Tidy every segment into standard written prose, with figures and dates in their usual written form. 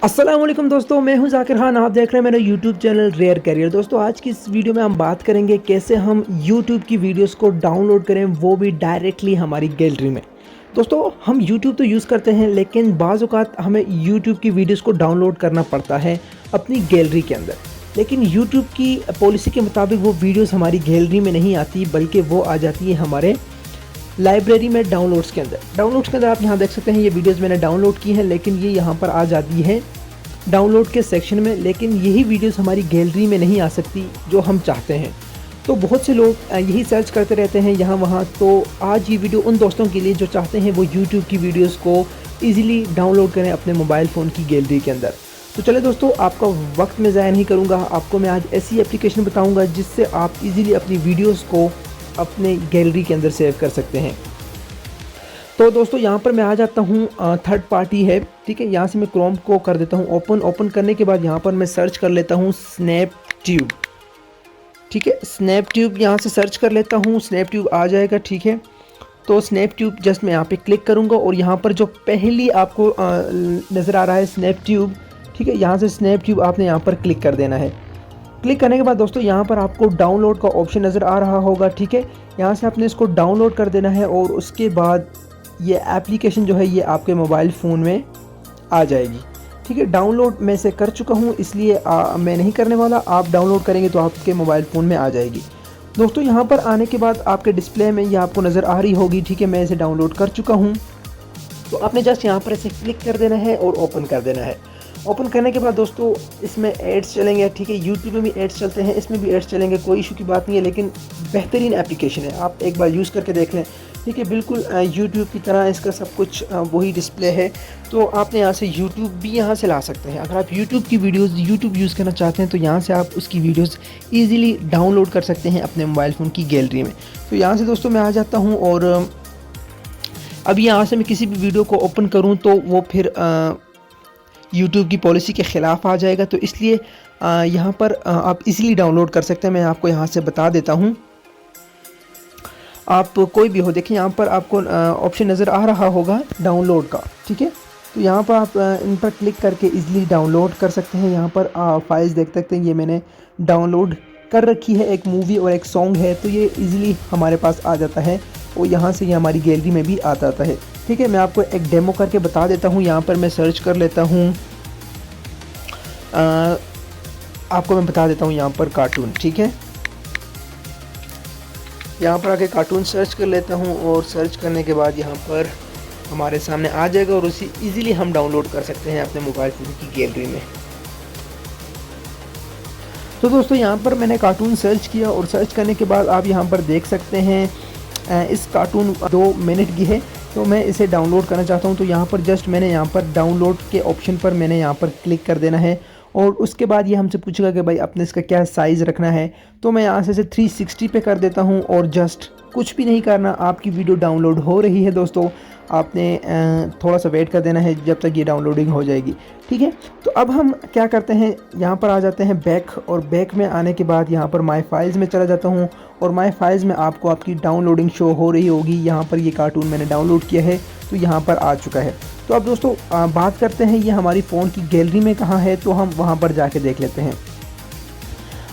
अस्सलाम वालेकुम दोस्तों, मैं हूं ज़ाकिर खान। आप देख रहे हैं मेरा यूट्यूब चैनल रेयर कैरियर। दोस्तों आज की इस वीडियो में हम बात करेंगे कैसे हम यूट्यूब की वीडियोस को डाउनलोड करें, वो भी डायरेक्टली हमारी गैलरी में। दोस्तों हम यूट्यूब तो यूज़ करते हैं, लेकिन बाज़ औक़ात हमें यूट्यूब की वीडियोस को डाउनलोड करना पड़ता है अपनी गैलरी के अंदर। लेकिन यूट्यूब की पॉलिसी के मुताबिक वो वीडियोस हमारी गैलरी में नहीं आती, बल्कि वो आ जाती है हमारे लाइब्रेरी में डाउनलोड्स के अंदर। डाउनलोड्स के अंदर आप यहाँ देख सकते हैं ये वीडियोस मैंने डाउनलोड की हैं, लेकिन ये यहाँ पर आ जाती है डाउनलोड के सेक्शन में। लेकिन यही वीडियोस हमारी गैलरी में नहीं आ सकती जो हम चाहते हैं। तो बहुत से लोग यही सर्च करते रहते हैं यहाँ वहाँ। तो आज ये वीडियो उन दोस्तों के लिए जो चाहते हैं वो यूट्यूब की वीडियोस को ईज़िली डाउनलोड करें अपने मोबाइल फ़ोन की गैलरी के अंदर। तो चले दोस्तों, आपका वक्त मैं ज़ाया नहीं करूँगा। आपको मैं आज ऐसी एप्लीकेशन बताऊँगा जिससे आप ईज़िली अपनी वीडियोज़ को अपने गैलरी के अंदर सेव कर सकते हैं। तो दोस्तों यहाँ पर मैं आ जाता हूँ, थर्ड पार्टी है, ठीक है। यहाँ से मैं क्रोम को कर देता हूँ ओपन करने के बाद यहाँ पर मैं सर्च कर लेता हूँ स्नैप ट्यूब, ठीक है। स्नैप ट्यूब यहाँ से सर्च कर लेता हूँ, स्नैप ट्यूब आ जाएगा, ठीक है। तो स्नैप ट्यूब जस्ट मैं यहाँ पे क्लिक करूँगा और यहाँ पर जो पहली आपको नज़र आ रहा है स्नैप ट्यूब, ठीक है। यहाँ से स्नैप ट्यूब आपने यहाँ पर क्लिक कर देना है। क्लिक करने के बाद दोस्तों यहाँ पर आपको डाउनलोड का ऑप्शन नज़र आ रहा होगा, ठीक है। यहाँ से आपने इसको डाउनलोड कर देना है और उसके बाद ये एप्लीकेशन जो है ये आपके मोबाइल फ़ोन में आ जाएगी, ठीक है। डाउनलोड मैं से कर चुका हूँ, इसलिए मैं नहीं करने वाला। आप डाउनलोड करेंगे तो आपके मोबाइल फ़ोन में आ जाएगी। दोस्तों यहाँ पर आने के बाद आपके डिस्प्ले में ये आपको नज़र आ रही होगी, ठीक है। मैं इसे डाउनलोड कर चुका हूँ। तो आपने जस्ट यहाँ पर इसे क्लिक कर देना है और ओपन कर देना है। ओपन करने के बाद दोस्तों इसमें एड्स चलेंगे, ठीक है। यूट्यूब में भी एड्स चलते हैं, इसमें भी एड्स चलेंगे, कोई इशू की बात नहीं है। लेकिन बेहतरीन एप्लीकेशन है, आप एक बार यूज़ करके देख लें, ठीक है। बिल्कुल यूट्यूब की तरह इसका सब कुछ वही डिस्प्ले है। तो आपने यहाँ से यूट्यूब भी यहाँ से ला सकते हैं। अगर आप यूट्यूब की वीडियोस यूट्यूब यूज़ करना चाहते हैं तो यहाँ से आप उसकी वीडियोस इजीली डाउनलोड कर सकते हैं अपने मोबाइल फ़ोन की गैलरी में। तो यहाँ से दोस्तों मैं आ जाता हूँ और अब यहाँ से मैं किसी भी वीडियो को ओपन करूँ तो वो फिर यूट्यूब की पॉलिसी के ख़िलाफ़ आ जाएगा। तो इसलिए यहाँ पर आप इजीली डाउनलोड कर सकते हैं। मैं आपको यहाँ से बता देता हूँ, आप कोई भी हो, देखिए यहाँ पर आपको ऑप्शन नज़र आ रहा होगा डाउनलोड का, ठीक है। तो यहाँ पर आप इन पर क्लिक करके इजीली डाउनलोड कर सकते हैं। यहाँ पर फाइल्स देख सकते हैं, ये मैंने डाउनलोड कर रखी है, एक मूवी और एक सॉन्ग है। तो ये इजीली हमारे पास आ जाता है और यहाँ से ये हमारी गैलरी में भी आ जाता है, ठीक है। मैं आपको एक डेमो करके बता देता हूँ। यहाँ पर मैं सर्च कर लेता हूँ, आपको मैं बता देता हूँ यहाँ पर कार्टून, ठीक है। यहाँ पर आके कार्टून सर्च कर लेता हूँ और सर्च करने के बाद यहाँ पर हमारे सामने आ जाएगा और उसी इजीली हम डाउनलोड कर सकते हैं अपने मोबाइल फ़ोन की गैलरी में। तो दोस्तों यहाँ पर मैंने कार्टून सर्च किया और सर्च करने के बाद आप यहाँ पर देख सकते हैं इस कार्टून 2 मिनट की है। तो मैं इसे डाउनलोड करना चाहता हूँ। तो यहाँ पर जस्ट मैंने यहाँ पर डाउनलोड के ऑप्शन पर मैंने यहाँ पर क्लिक कर देना है और उसके बाद ये हमसे पूछेगा कि भाई अपने इसका क्या साइज़ रखना है। तो मैं यहाँ से इसे 360 पे कर देता हूँ और जस्ट कुछ भी नहीं करना, आपकी वीडियो डाउनलोड हो रही है दोस्तों। आपने थोड़ा सा वेट कर देना है जब तक ये डाउनलोडिंग हो जाएगी, ठीक है। तो अब हम क्या करते हैं, यहाँ पर आ जाते हैं बैक, और बैक में आने के बाद यहाँ पर माय फाइल्स में चला जाता हूँ और माय फाइल्स में आपको आपकी डाउनलोडिंग शो हो रही होगी। यहाँ पर ये कार्टून मैंने डाउनलोड किया है तो यहाँ पर आ चुका है। तो अब दोस्तों बात करते हैं ये हमारी फ़ोन की गैलरी में कहाँ है, तो हम वहाँ पर जाके देख लेते हैं।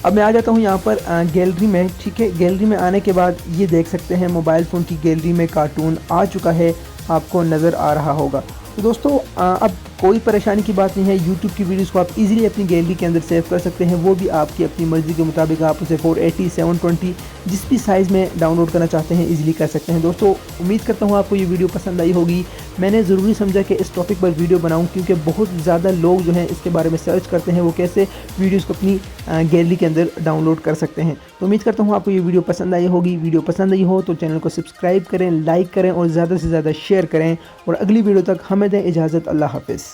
अब मैं आ जाता हूँ यहाँ पर गैलरी में, ठीक है। गैलरी में आने के बाद ये देख सकते हैं मोबाइल फ़ोन की गैलरी में कार्टून आ चुका है, आपको नज़र आ रहा होगा। तो दोस्तों अब कोई परेशानी की बात नहीं है, यूट्यूब की वीडियोस को आप इजीली अपनी गैलरी के अंदर सेव कर सकते हैं, वो भी आपकी अपनी मर्ज़ी के मुताबिक। आप उसे 480, 720 जिस भी साइज़ में डाउनलोड करना चाहते हैं इजीली कर सकते हैं। दोस्तों उम्मीद करता हूँ आपको ये वीडियो पसंद आई होगी। मैंने ज़रूरी समझा कि इस टॉपिक पर वीडियो बनाऊँ, क्योंकि बहुत ज़्यादा लोग जो हैं इसके बारे में सर्च करते हैं वो कैसे वीडियोज़ को अपनी गैलरी के अंदर डाउनलोड कर सकते हैं। तो उम्मीद करता हूँ आपको ये वीडियो पसंद आई होगी। वीडियो पसंद आई हो तो चैनल को सब्सक्राइब करें, लाइक करें और ज़्यादा से ज़्यादा शेयर करें। और अगली वीडियो तक हमें दें इजाज़त। अल्लाह हाफ़िज़।